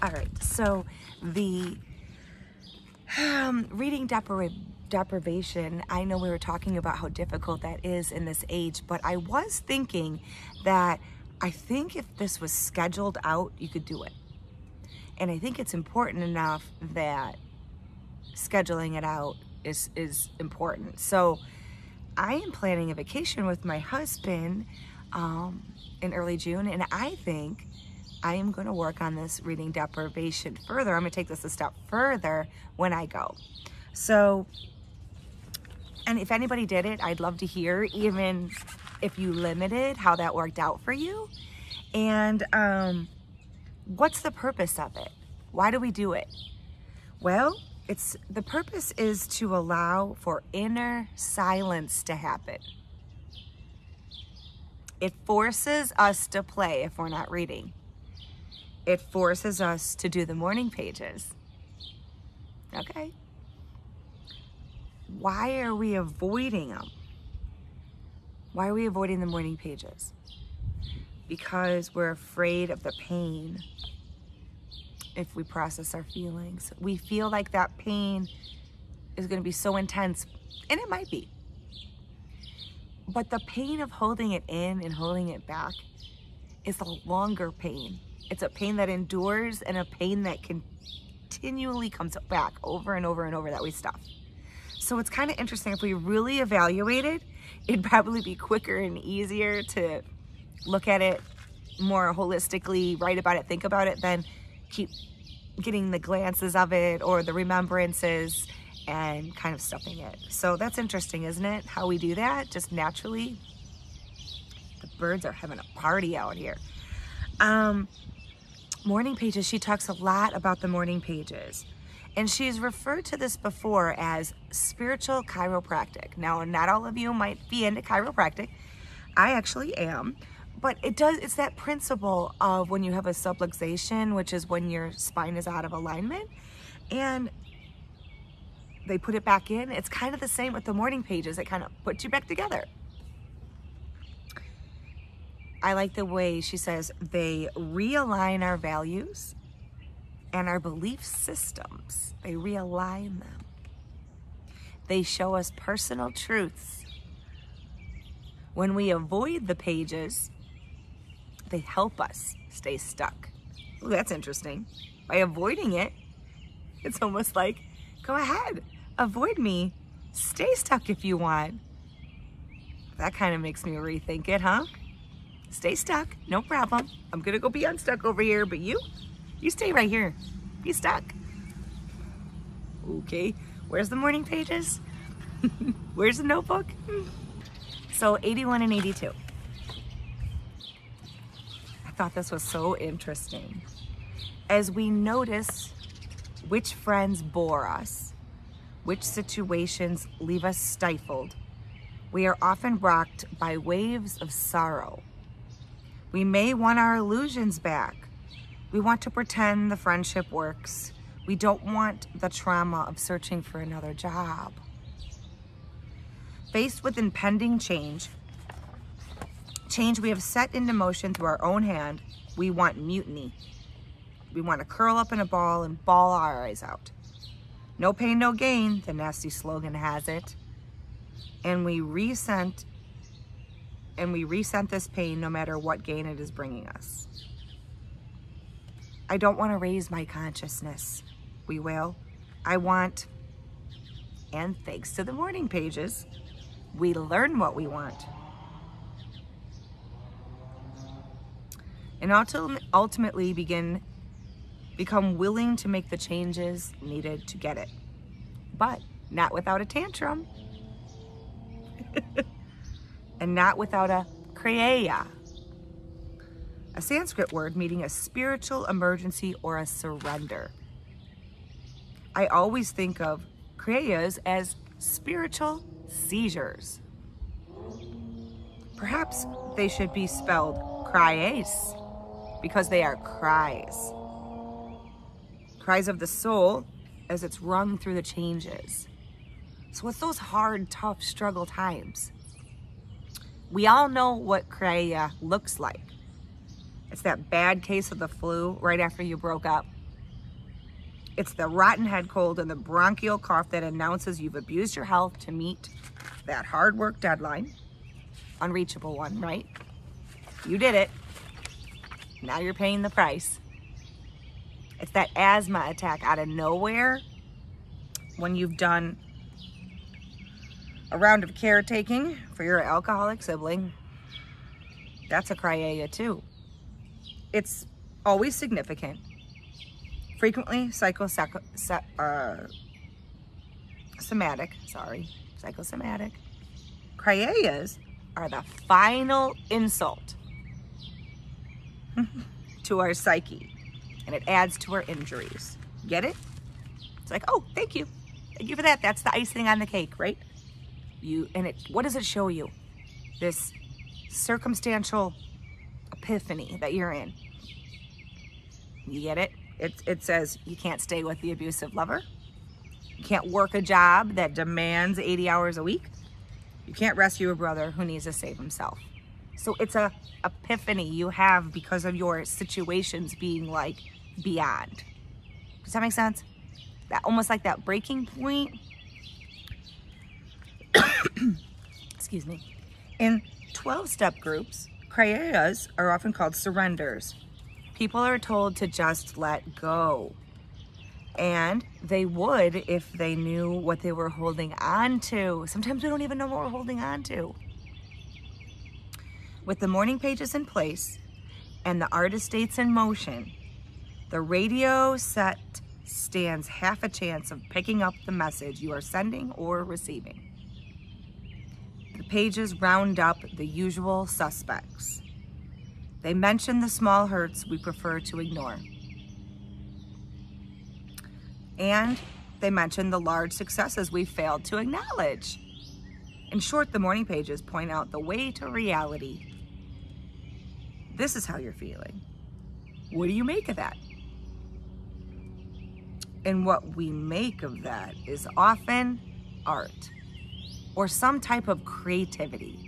All right, so the reading deprivation, I know we were talking about how difficult that is in this age, but I was thinking that I think if this was scheduled out, you could do it. And I think it's important enough that scheduling it out is important. So I am planning a vacation with my husband in early June, and I think I am going to work on this reading deprivation further. I'm going to take this a step further when I go. So, and if anybody did it, I'd love to hear, even if you limited, how that worked out for you. And what's the purpose of it? Why do we do it? Well, the purpose is to allow for inner silence to happen. It forces us to play if we're not reading. It forces us to do the morning pages. Okay. Why are we avoiding them? Why are we avoiding the morning pages? Because we're afraid of the pain. If we process our feelings, we feel like that pain is going to be so intense, and it might be. But the pain of holding it in and holding it back is a longer pain. It's a pain that endures and a pain that continually comes back over and over and over that we stuff. So it's kind of interesting. If we really evaluated, it'd probably be quicker and easier to look at it more holistically, write about it, think about it, than keep getting the glances of it or the remembrances and kind of stuffing it. So that's interesting, isn't it? How we do that just naturally. The birds are having a party out here. Morning pages, she talks a lot about the morning pages. And she's referred to this before as spiritual chiropractic. Now, not all of you might be into chiropractic. I actually am. But it's that principle of when you have a subluxation, which is when your spine is out of alignment, and they put it back in. It's kind of the same with the morning pages. It kind of puts you back together. I like the way she says they realign our values and our belief systems. They realign them. They show us personal truths. When we avoid the pages, they help us stay stuck. Ooh, that's interesting. By avoiding it, it's almost like, go ahead, avoid me. Stay stuck if you want. That kind of makes me rethink it, huh? Stay stuck, no problem. I'm gonna go be unstuck over here, but you stay right here. Be stuck. Okay, where's the morning pages? Where's the notebook? So 81 and 82. I thought this was so interesting. As we notice which friends bore us, which situations leave us stifled, we are often rocked by waves of sorrow. We may want our illusions back. We want to pretend the friendship works. We don't want the trauma of searching for another job. Faced with impending change we have set into motion through our own hand, we want mutiny. We want to curl up in a ball and bawl our eyes out. No pain, no gain, the nasty slogan has it. And we resent this pain no matter what gain it is bringing us. I don't want to raise my consciousness. We will. I want, and thanks to the morning pages, we learn what we want. And ultimately become willing to make the changes needed to get it. But not without a tantrum. And not without a kriya, a Sanskrit word meaning a spiritual emergency or a surrender. I always think of kriyas as spiritual seizures. Perhaps they should be spelled cries, because they are cries. Cries of the soul as it's rung through the changes. So it's those hard, tough struggle times. We all know what kriya looks like. It's that bad case of the flu right after you broke up. It's the rotten head cold and the bronchial cough that announces you've abused your health to meet that hard work deadline. Unreachable one, right? You did it. Now you're paying the price. It's that asthma attack out of nowhere when you've done a round of caretaking for your alcoholic sibling. That's a criaea too. It's always significant. Frequently psychosomatic. Criaeas are the final insult to our psyche, and it adds to our injuries. Get it? It's like, oh, thank you. Thank you for that. That's the icing on the cake, right? What does it show you? This circumstantial epiphany that you're in. You get it? It says you can't stay with the abusive lover. You can't work a job that demands 80 hours a week. You can't rescue a brother who needs to save himself. So it's a epiphany you have because of your situations being like beyond. Does that make sense? That almost like that breaking point. Excuse me. In 12-step groups, criaeas are often called surrenders. People are told to just let go. And they would if they knew what they were holding on to. Sometimes we don't even know what we're holding on to. With the morning pages in place and the artist dates in motion, the radio set stands half a chance of picking up the message you are sending or receiving. The pages round up the usual suspects. They mention the small hurts we prefer to ignore. And they mention the large successes we failed to acknowledge. In short, the morning pages point out the way to reality. This is how you're feeling. What do you make of that? And what we make of that is often art or some type of creativity.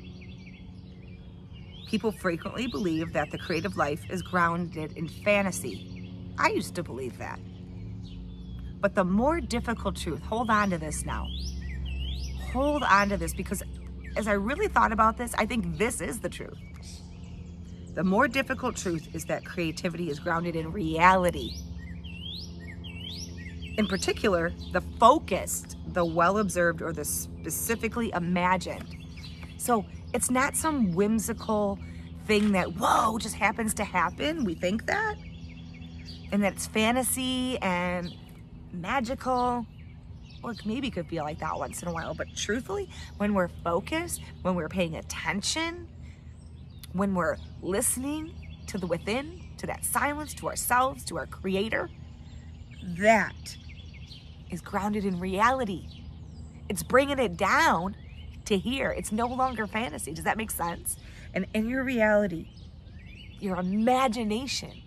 People frequently believe that the creative life is grounded in fantasy. I used to believe that. But the more difficult truth, hold on to this now. Hold on to this, because as I really thought about this, I think this is the truth. The more difficult truth is that creativity is grounded in reality. In particular, the focused, the well-observed, or the specifically imagined. So it's not some whimsical thing that, whoa, just happens to happen. We think that. And that it's fantasy and magical. Well, it maybe could feel like that once in a while. But truthfully, when we're focused, when we're paying attention, when we're listening to the within, to that silence, to ourselves, to our creator, that is grounded in reality. It's bringing it down to here. It's no longer fantasy. Does that make sense? And in your reality, your imagination,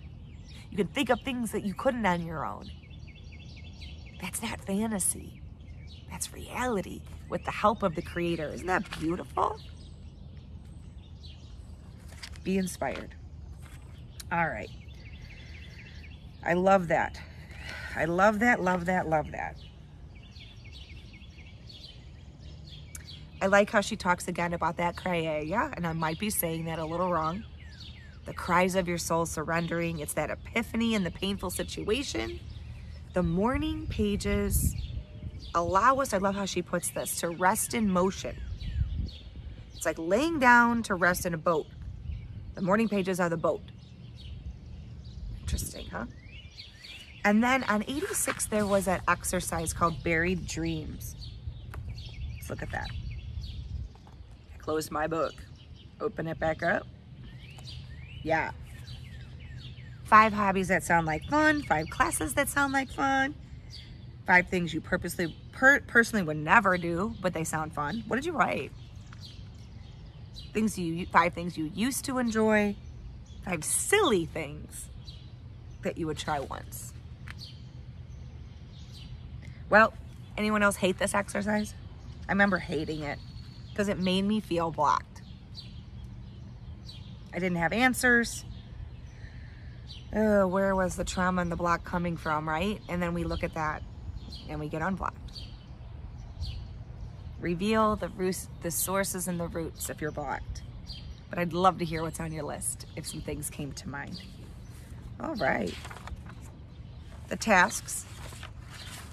you can think of things that you couldn't on your own. That's not fantasy. That's reality with the help of the creator. Isn't that beautiful? Be inspired. All right. I love that. I love that, love that, love that. I like how she talks again about that criaea, and I might be saying that a little wrong. The cries of your soul surrendering. It's that epiphany in the painful situation. The morning pages allow us, I love how she puts this, to rest in motion. It's like laying down to rest in a boat. The morning pages are the boat. Interesting, huh? And then on 86, there was an exercise called Buried Dreams. Let's look at that. I closed my book. Open it back up. Yeah. 5 hobbies that sound like fun. 5 classes that sound like fun. 5 things you personally would never do, but they sound fun. What did you write? 5 things you used to enjoy. 5 silly things that you would try once. Well, anyone else hate this exercise? I remember hating it because it made me feel blocked. I didn't have answers. oh, where was the trauma and the block coming from, right? And then we look at that and we get unblocked. Reveal the sources and the roots if you're blocked. But I'd love to hear what's on your list if some things came to mind. All right. The tasks.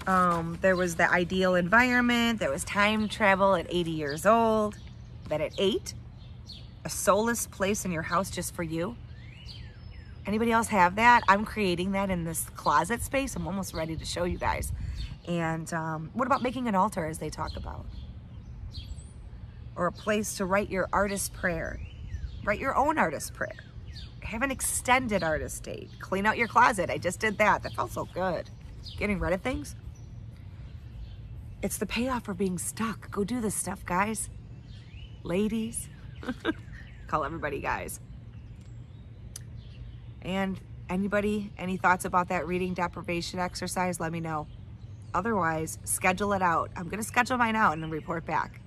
There was the ideal environment. There was time travel at 80 years old. Then at 8, a soulless place in your house just for you. Anybody else have that? I'm creating that in this closet space. I'm almost ready to show you guys. And what about making an altar, as they talk about? Or a place to write your artist prayer. Write your own artist prayer. Have an extended artist date. Clean out your closet. I just did that. That felt so good. Getting rid of things. It's the payoff for being stuck. Go do this stuff, guys. Ladies. Call everybody guys. And anybody, any thoughts about that reading deprivation exercise? Let me know. Otherwise, schedule it out. I'm going to schedule mine out and then report back.